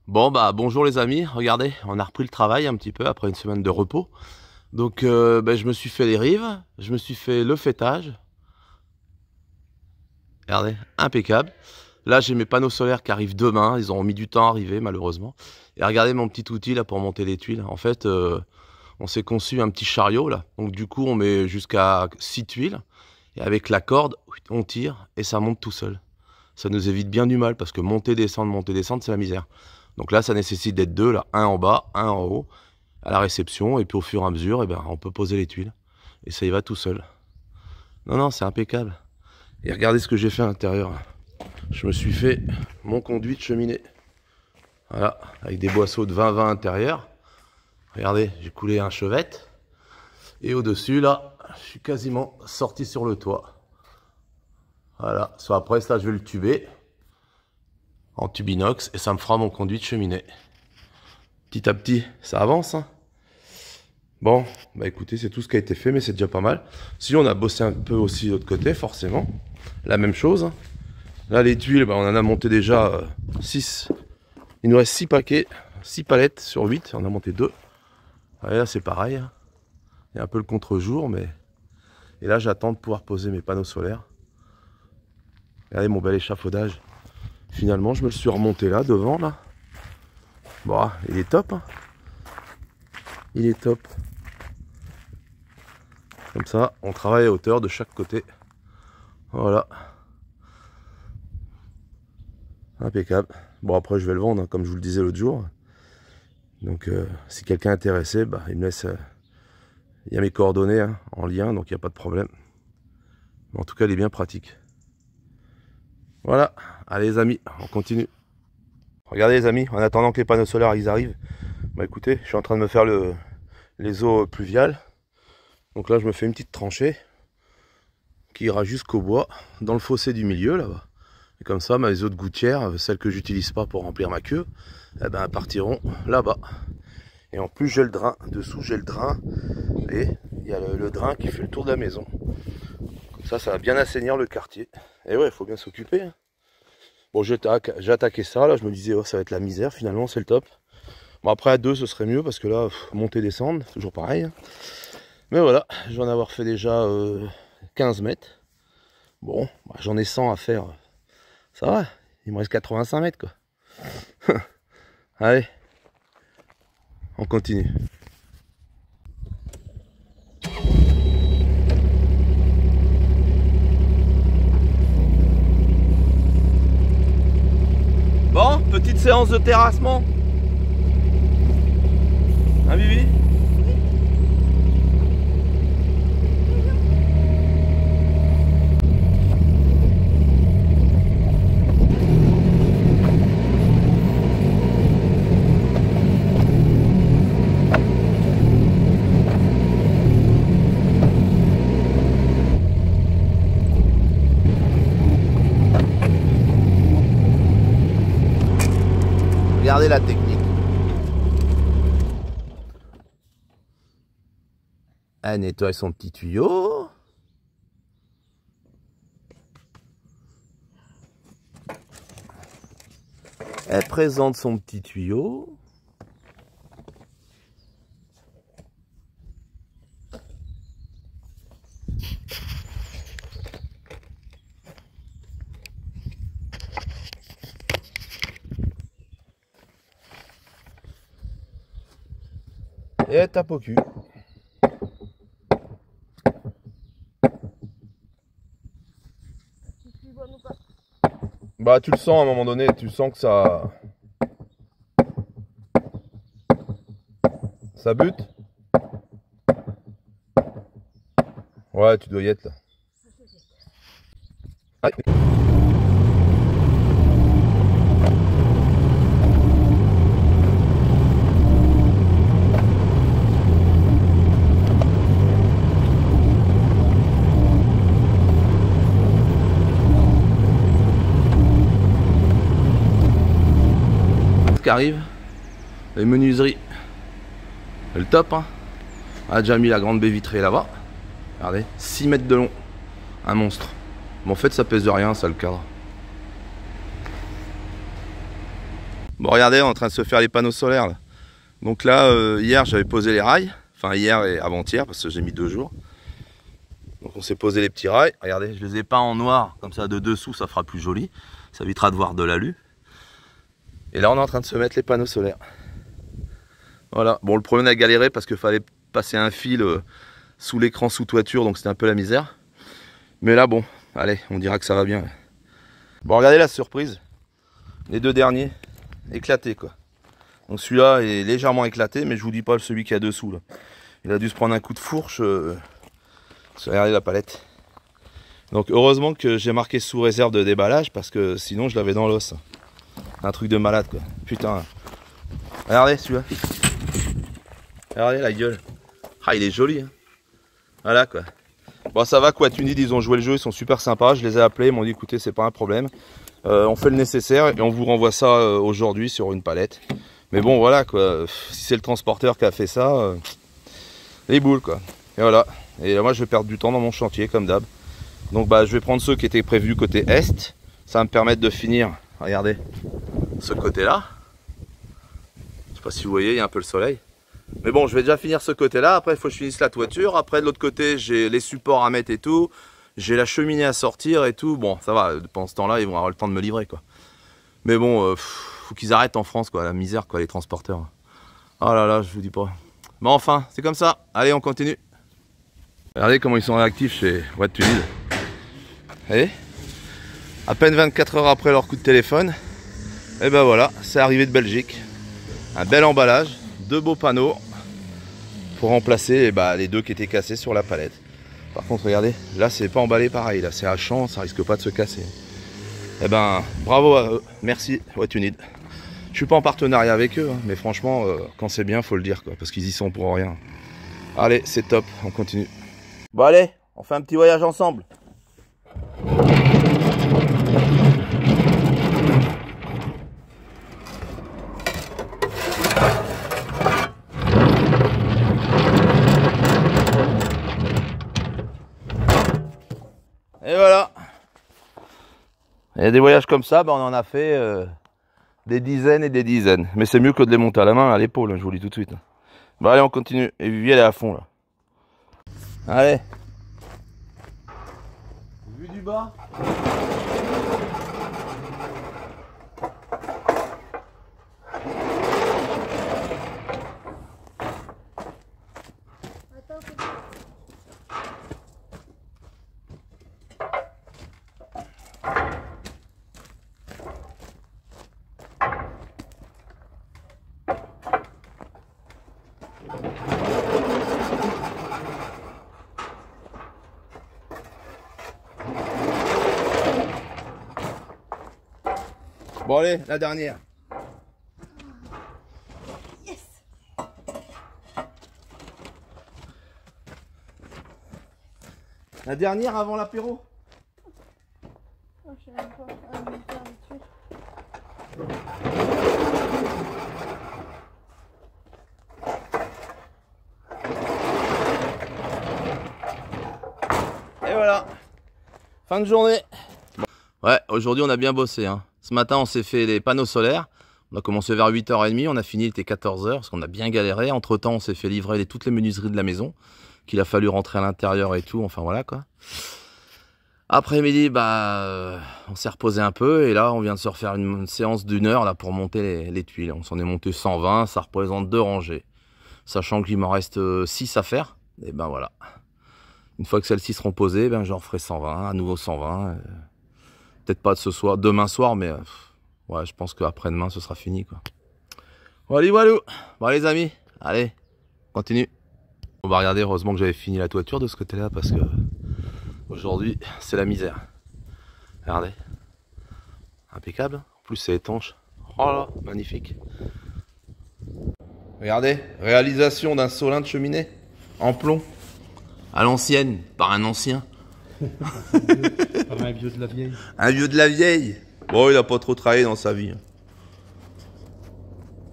Bon bah bonjour les amis, regardez, on a repris le travail un petit peu après une semaine de repos. Donc je me suis fait les rives, je me suis fait le fêtage. Regardez, impeccable. Là j'ai mes panneaux solaires qui arrivent demain, ils ont mis du temps à arriver malheureusement. Et regardez mon petit outil là pour monter les tuiles. En fait on s'est conçu un petit chariot là. Donc du coup on met jusqu'à 6 tuiles. Et avec la corde, on tire et ça monte tout seul. Ça nous évite bien du mal parce que monter, descendre, c'est la misère. Donc là, ça nécessite d'être deux, là, un en bas, un en haut, à la réception, et puis au fur et à mesure, on peut poser les tuiles. Et ça y va tout seul. Non, non, c'est impeccable. Et regardez ce que j'ai fait à l'intérieur. Je me suis fait mon conduit de cheminée. Voilà, avec des boisseaux de 20-20 à l'intérieur. Regardez, j'ai coulé un chevette. Et au-dessus, là, je suis quasiment sorti sur le toit. Voilà, soit après, ça, je vais le tuber en tube inox et ça me fera mon conduit de cheminée. Petit à petit, ça avance. Hein. Bon, bah écoutez, c'est tout ce qui a été fait, mais c'est déjà pas mal. Si on a bossé un peu aussi de l'autre côté, forcément. La même chose. Hein. Là, les tuiles, bah, on en a monté déjà 6. Il nous reste 6 paquets, 6 palettes sur 8. On a monté 2. Et là, c'est pareil. Hein. Il y a un peu le contre-jour, mais... Et là, j'attends de pouvoir poser mes panneaux solaires. Regardez mon bel échafaudage. Finalement, je me le suis remonté là, devant, là. Bon, il est top. Hein. Il est top. Comme ça, on travaille à hauteur de chaque côté. Voilà. Impeccable. Bon, après, je vais le vendre, hein, comme je vous le disais l'autre jour. Donc, si quelqu'un est intéressé, bah, il me laisse... il y a mes coordonnées hein, en lien, donc il n'y a pas de problème. Mais en tout cas, il est bien pratique. Voilà. Allez, les amis, on continue. Regardez, les amis, en attendant que les panneaux solaires ils arrivent, bah écoutez, je suis en train de me faire les eaux pluviales. Donc là, je me fais une petite tranchée qui ira jusqu'au bois, dans le fossé du milieu, là-bas. Et comme ça, les eaux de gouttière, celles que j'utilise pas pour remplir ma queue, partiront là-bas. Et en plus, j'ai le drain. Dessous, j'ai le drain. Et il y a le drain qui fait le tour de la maison. Comme ça va bien assainir le quartier. Et ouais, il faut bien s'occuper. Hein. Bon, j'ai attaqué ça, là, je me disais, oh, ça va être la misère, finalement, c'est le top. Bon, après, à 2, ce serait mieux, parce que là, monter, descendre, toujours pareil. Hein. Mais voilà, je vais en avoir fait déjà 15 mètres. Bon, bah, j'en ai 100 à faire. Ça va, il me reste 85 mètres, quoi. Allez, on continue. Bon, petite séance de terrassement. Hein, Bibi ? Regardez la technique. Elle nettoie son petit tuyau. Elle présente son petit tuyau. Et elle tape au cul. Bah tu le sens à un moment donné, tu sens que ça bute. Ouais, tu dois y être là. Aïe. Qui arrive, les menuiseries, le top. Hein. On a déjà mis la grande baie vitrée là-bas. Regardez, 6 mètres de long, un monstre. Mais en fait, ça pèse de rien, ça, le cadre. Bon, regardez, on est en train de se faire les panneaux solaires là. Donc là, hier j'avais posé les rails. Enfin hier et avant-hier parce que j'ai mis 2 jours. Donc on s'est posé les petits rails. Regardez, je les ai peints en noir. Comme ça de dessous ça fera plus joli. Ça évitera de voir de l'alu. Et là on est en train de se mettre les panneaux solaires. Voilà. Bon, le premier on a galéré parce qu'il fallait passer un fil sous l'écran, sous toiture. Donc c'était un peu la misère. Mais là bon, allez, on dira que ça va bien. Bon, regardez la surprise. Les 2 derniers éclatés quoi. Donc celui-là est légèrement éclaté, mais je vous dis pas celui qui est dessous là. Il a dû se prendre un coup de fourche. Regardez la palette. Donc heureusement que j'ai marqué sous réserve de déballage parce que sinon je l'avais dans l'os. Un truc de malade quoi. Putain. Regardez celui-là. Regardez la gueule. Ah, il est joli. Hein. Voilà quoi. Bon, ça va quoi, Tunid, ils ont joué le jeu, ils sont super sympas. Je les ai appelés, ils m'ont dit écoutez, c'est pas un problème. On fait le nécessaire et on vous renvoie ça aujourd'hui sur une palette. Mais bon, voilà quoi. Si c'est le transporteur qui a fait ça, les boules quoi. Et voilà. Et là, moi, je vais perdre du temps dans mon chantier comme d'hab. Donc, bah, je vais prendre ceux qui étaient prévus côté est. Ça va me permettre de finir. Regardez, ce côté-là. Je sais pas si vous voyez, il y a un peu le soleil. Mais bon, je vais déjà finir ce côté-là. Après, il faut que je finisse la toiture. Après, de l'autre côté, j'ai les supports à mettre et tout. J'ai la cheminée à sortir et tout. Bon, ça va. Pendant ce temps-là, ils vont avoir le temps de me livrer, quoi. Mais bon, faut qu'ils arrêtent en France, quoi. La misère, quoi, les transporteurs. Oh là là, je vous dis pas. Bon, enfin, c'est comme ça. Allez, on continue. Regardez comment ils sont réactifs chez What to Need. Voyez, à peine 24 heures après leur coup de téléphone, et ben voilà, c'est arrivé de Belgique. Un bel emballage, 2 beaux panneaux pour remplacer les 2 qui étaient cassés sur la palette. Par contre, regardez, là c'est pas emballé pareil, là c'est à champ, ça risque pas de se casser. Et ben bravo à eux, merci What You Need. Je suis pas en partenariat avec eux, hein, mais franchement, quand c'est bien, faut le dire, quoi, parce qu'ils y sont pour rien. Allez, c'est top, on continue. Bon allez, on fait un petit voyage ensemble. Et voilà. Il y a des voyages comme ça, on en a fait des dizaines et des dizaines. Mais c'est mieux que de les monter à la main, à l'épaule, je vous le dis tout de suite. Bon allez, on continue. Et Vivi, elle est à fond là. Allez. Vue du bas. Bon allez, la dernière. Yes. La dernière avant l'apéro. Oh, je sais même pas. Ah, mais faire Et voilà. Fin de journée. Ouais, aujourd'hui on a bien bossé, hein. Ce matin, on s'est fait les panneaux solaires. On a commencé vers 8h30, on a fini, il était 14h, parce qu'on a bien galéré. Entre-temps, on s'est fait livrer toutes les menuiseries de la maison, qu'il a fallu rentrer à l'intérieur et tout, enfin voilà quoi. Après-midi, on s'est reposé un peu, et là, on vient de se refaire une séance d'1 heure là, pour monter les tuiles. On s'en est monté 120, ça représente 2 rangées. Sachant qu'il m'en reste 6 à faire, et ben voilà. Une fois que celles-ci seront posées, j'en referai 120, à nouveau 120. Peut-être pas de ce soir, demain soir, mais ouais, je pense qu'après-demain, ce sera fini, quoi. Voilà, voilà. Bon, les amis, allez, continue. On va regarder, heureusement que j'avais fini la toiture de ce côté-là, parce que aujourd'hui, c'est la misère. Regardez. Impeccable. En plus, c'est étanche. Oh là, magnifique. Regardez, réalisation d'un solin de cheminée en plomb. À l'ancienne, par un ancien. Un vieux de la vieille. Un vieux de la vieille. Bon, il a pas trop travaillé dans sa vie.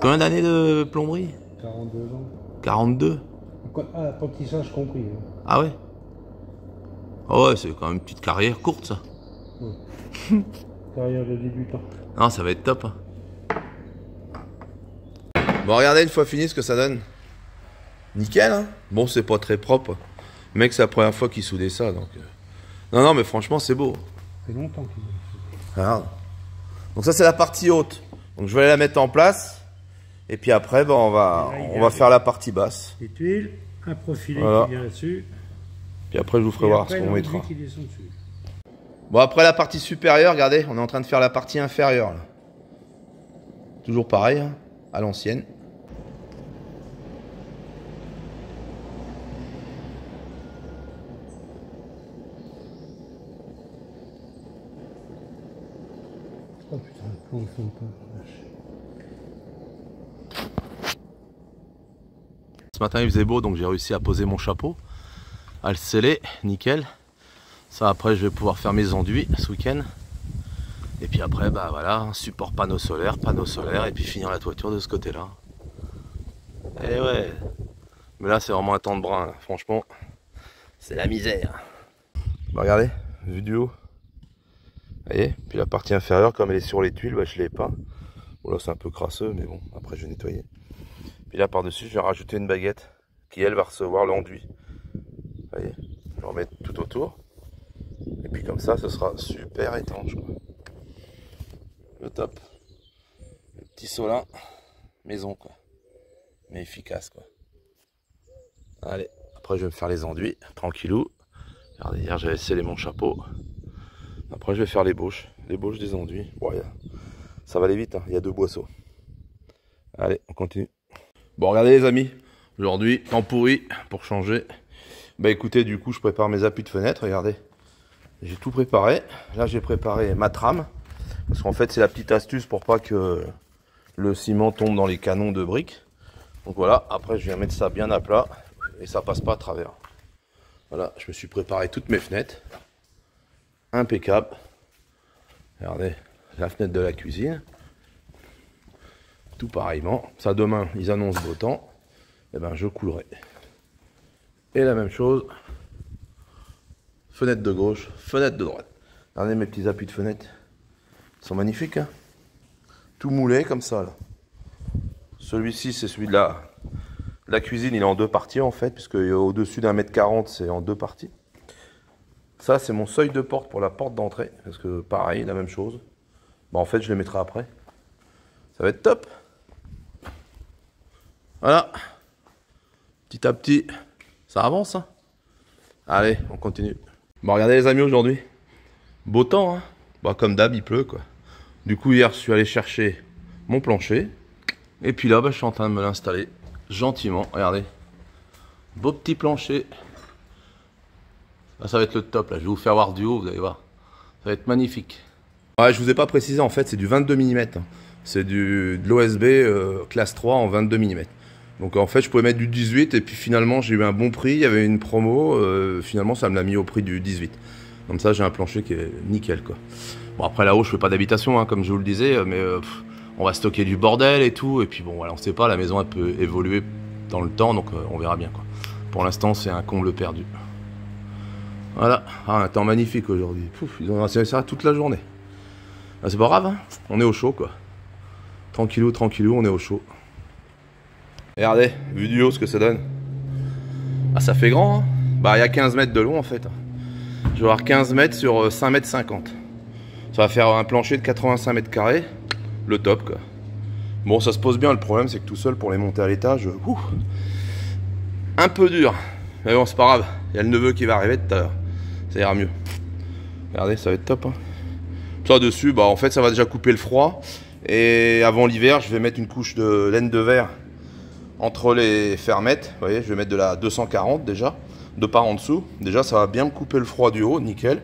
Combien d'années de plomberie? 42 ans. 42? Ah, apprentissage compris. Hein. Ah ouais? Oh ouais, c'est quand même une petite carrière courte, ça. Ouais. Carrière de débutant. Non, ça va être top. Hein. Bon, regardez une fois fini ce que ça donne. Nickel, hein. Bon, c'est pas très propre. Le mec, c'est la première fois qu'il soudait ça, donc... Non, non, mais franchement, c'est beau. Ça fait longtemps qu'il est. Regarde. Donc ça, c'est la partie haute. Donc je vais aller la mettre en place. Et puis après, ben, on va faire la partie basse. Les tuiles, un profilé Voilà. qui vient là-dessus. Puis après, je vous ferai Et voir après, ce qu'on l'enduit mettra. qui descend dessus. Bon, après la partie supérieure, regardez, on est en train de faire la partie inférieure. Là. Toujours pareil, hein, à l'ancienne. Oh putain, le plan ne fonctionne pas. Vache. Ce matin, il faisait beau, donc j'ai réussi à poser mon chapeau, à le sceller, nickel. Ça, après, je vais pouvoir faire mes enduits ce week-end. Et puis après, bah voilà, support panneau solaire, et puis finir la toiture de ce côté-là. Et ouais. Mais là, c'est vraiment un temps de brin, là. Franchement, c'est la misère. Bah regardez, vue du haut. Vous voyez, puis la partie inférieure, comme elle est sur les tuiles, bah, je l'ai pas. Bon là, c'est un peu crasseux, mais bon, après, je vais nettoyer. Puis là, par-dessus, je vais rajouter une baguette qui, elle, va recevoir l'enduit. Vous voyez, je vais en mettre tout autour. Et puis comme ça, ce sera super étanche, quoi. Le top. Le petit solin maison, quoi. Mais efficace, quoi. Allez, après je vais me faire les enduits, tranquillou. Regardez, hier j'avais scellé mon chapeau. Après je vais faire l'ébauche des enduits. Bon, ça va aller vite, hein. Il y a 2 boisseaux. Allez, on continue. Bon, regardez les amis, aujourd'hui, temps pourri pour changer. Bah écoutez, du coup je prépare mes appuis de fenêtre, regardez. J'ai tout préparé. Là j'ai préparé ma trame. Parce qu'en fait c'est la petite astuce pour pas que le ciment tombe dans les canons de briques. Donc voilà, après je viens mettre ça bien à plat et ça passe pas à travers. Voilà, je me suis préparé toutes mes fenêtres. Impeccable. Regardez, la fenêtre de la cuisine. Tout pareillement. Ça demain, ils annoncent beau temps. Et ben je coulerai. Et la même chose. Fenêtre de gauche, fenêtre de droite. Regardez mes petits appuis de fenêtre. Ils sont magnifiques, hein. Tout moulé comme ça là. Celui-ci c'est celui de la cuisine, il est en 2 parties en fait, puisque au-dessus d'1,40 m c'est en 2 parties. Ça c'est mon seuil de porte pour la porte d'entrée, parce que pareil, la même chose. Bon, en fait je les mettrai après. Ça va être top. Voilà. Petit à petit, ça avance, hein. Allez, on continue. Bon, regardez les amis, aujourd'hui, beau temps, hein. Bah, comme d'hab, il pleut, quoi. Du coup, hier, je suis allé chercher mon plancher. Et puis là, bah, je suis en train de me l'installer gentiment. Regardez. Beau petit plancher. Là, ça va être le top, là. Je vais vous faire voir du haut, vous allez voir. Ça va être magnifique. Ouais, je vous ai pas précisé, en fait, c'est du 22 mm. C'est de l'OSB classe 3 en 22 mm. Donc en fait je pouvais mettre du 18 et puis finalement j'ai eu un bon prix, il y avait une promo, finalement ça me l'a mis au prix du 18. Comme ça j'ai un plancher qui est nickel, quoi. Bon après là-haut je fais pas d'habitation, hein, comme je vous le disais, mais on va stocker du bordel et tout, et puis bon voilà, on sait pas, la maison elle peut évoluer dans le temps, donc on verra bien, quoi. Pour l'instant c'est un comble perdu. Voilà, ah, un temps magnifique aujourd'hui. Ils ont lancé ça toute la journée. Ah, c'est pas grave, hein, on est au chaud, quoi. Tranquillou, tranquillou, on est au chaud. Regardez, vue du haut ce que ça donne. Ah ça fait grand, hein. Bah il y a 15 mètres de long en fait. Je vais avoir 15 mètres sur 5,50 mètres. Ça va faire un plancher de 85 mètres carrés. Le top, quoi. Bon, ça se pose bien, le problème c'est que tout seul pour les monter à l'étage, un peu dur. Mais bon, c'est pas grave, il y a le neveu qui va arriver tout à l'heure. Ça ira mieux. Regardez, ça va être top, hein. Ça dessus, bah en fait ça va déjà couper le froid. Et avant l'hiver, je vais mettre une couche de laine de verre entre les fermettes. Vous voyez, je vais mettre de la 240 déjà, de part en dessous. Déjà, ça va bien me couper le froid du haut, nickel.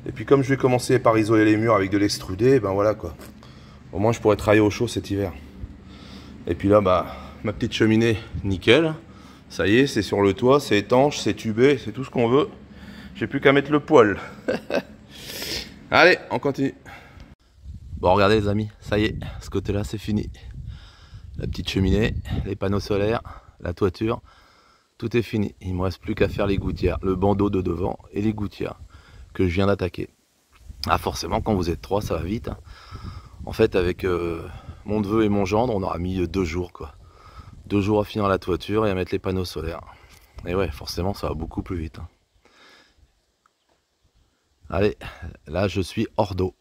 Et puis comme je vais commencer par isoler les murs avec de l'extrudé, ben voilà, quoi. Au moins, je pourrai travailler au chaud cet hiver. Et puis là, bah, ma petite cheminée, nickel. Ça y est, c'est sur le toit, c'est étanche, c'est tubé, c'est tout ce qu'on veut. J'ai plus qu'à mettre le poêle. Allez, on continue. Bon, regardez les amis, ça y est, ce côté-là, c'est fini. La petite cheminée, les panneaux solaires, la toiture, tout est fini. Il ne me reste plus qu'à faire les gouttières, le bandeau de devant et les gouttières que je viens d'attaquer. Ah forcément, quand vous êtes 3, ça va vite, hein. En fait, avec mon neveu et mon gendre, on aura mis 2 jours, quoi. 2 jours à finir la toiture et à mettre les panneaux solaires. Et ouais, forcément, ça va beaucoup plus vite. Hein. Allez, là, je suis hors d'eau.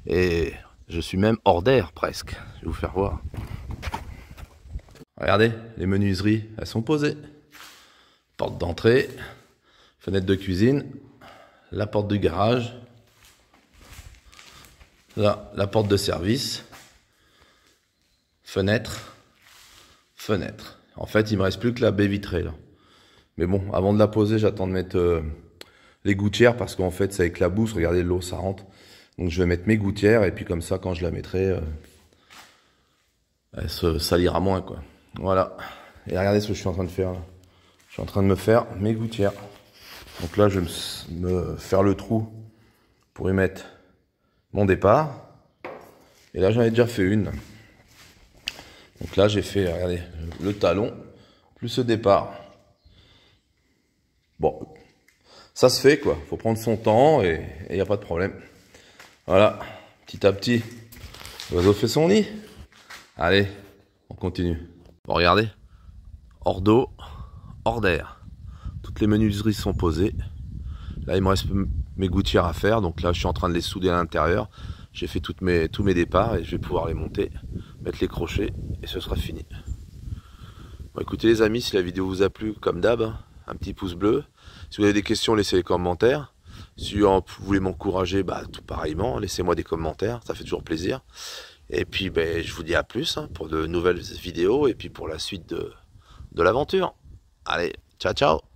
Et je suis même hors d'air, presque. Je vais vous faire voir. Regardez, les menuiseries, elles sont posées. Porte d'entrée, fenêtre de cuisine, la porte du garage, là, la porte de service, fenêtre, fenêtre. En fait, il me reste plus que la baie vitrée, là. Mais bon, avant de la poser, j'attends de mettre les gouttières, parce qu'en fait, ça éclabousse. Regardez, l'eau, ça rentre. Donc, je vais mettre mes gouttières, et puis comme ça, quand je la mettrai, elle se salira moins, quoi. Voilà. Et regardez ce que je suis en train de faire, là. Je suis en train de me faire mes gouttières. Donc là, je vais me faire le trou pour y mettre mon départ. Et là, j'en ai déjà fait une. Donc là, j'ai fait, regardez, le talon plus ce départ. Bon, ça se fait, quoi. Faut prendre son temps et il n'y a pas de problème. Voilà, petit à petit, l'oiseau fait son nid. Allez, on continue. Bon, regardez, hors d'eau, hors d'air. Toutes les menuiseries sont posées. Là, il me reste mes gouttières à faire. Donc là, je suis en train de les souder à l'intérieur. J'ai fait tous mes départs et je vais pouvoir les monter, mettre les crochets et ce sera fini. Bon, écoutez les amis, si la vidéo vous a plu, comme d'hab, un petit pouce bleu. Si vous avez des questions, laissez les commentaires. Si vous voulez m'encourager, tout pareillement, laissez-moi des commentaires, ça fait toujours plaisir. Et puis, je vous dis à plus pour de nouvelles vidéos et puis pour la suite de l'aventure. Allez, ciao, ciao!